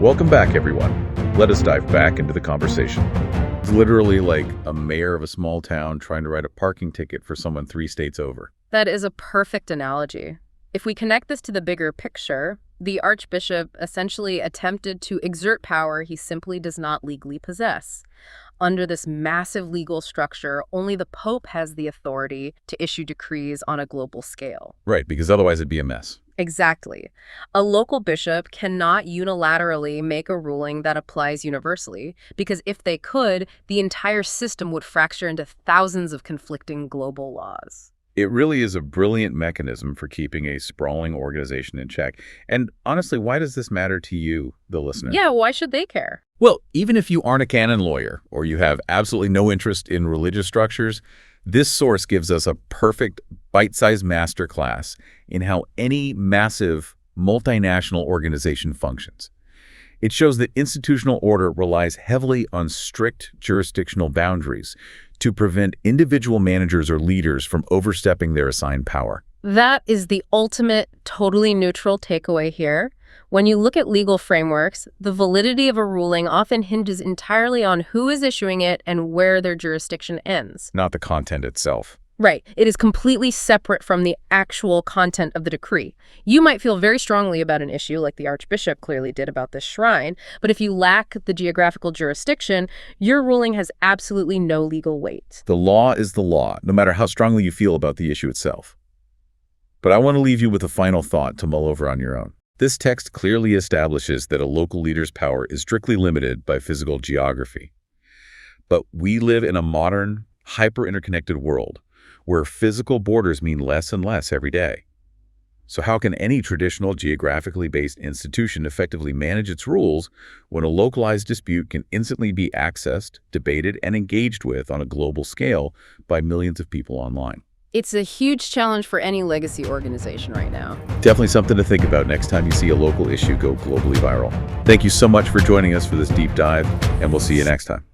Welcome back, everyone. Let us dive back into the conversation. It's literally like a mayor of a small town trying to write a parking ticket for someone 3 states over. That is a perfect analogy. If we connect this to the bigger picture, the archbishop essentially attempted to exert power he simply does not legally possess. Under this massive legal structure, only the Pope has the authority to issue decrees on a global scale. Right, because otherwise it'd be a mess. Exactly. A local bishop cannot unilaterally make a ruling that applies universally, because if they could, the entire system would fracture into thousands of conflicting global laws. It really is a brilliant mechanism for keeping a sprawling organization in check. And honestly, why does this matter to you, the listener? Yeah, why should they care? Well, even if you aren't a canon lawyer or you have absolutely no interest in religious structures, this source gives us a perfect bite-sized masterclass in how any massive multinational organization functions. It shows that institutional order relies heavily on strict jurisdictional boundaries to prevent individual managers or leaders from overstepping their assigned power. That is the ultimate, totally neutral takeaway here. When you look at legal frameworks, the validity of a ruling often hinges entirely on who is issuing it and where their jurisdiction ends. Not the content itself. Right. It is completely separate from the actual content of the decree. You might feel very strongly about an issue, like the Archbishop clearly did about this shrine, but if you lack the geographical jurisdiction, your ruling has absolutely no legal weight. The law is the law, no matter how strongly you feel about the issue itself. But I want to leave you with a final thought to mull over on your own. This text clearly establishes that a local leader's power is strictly limited by physical geography. But we live in a modern, hyper-interconnected world where physical borders mean less and less every day. So how can any traditional geographically based institution effectively manage its rules when a localized dispute can instantly be accessed, debated, and engaged with on a global scale by millions of people online? It's a huge challenge for any legacy organization right now. Definitely something to think about next time you see a local issue go globally viral. Thank you so much for joining us for this deep dive, and we'll see you next time.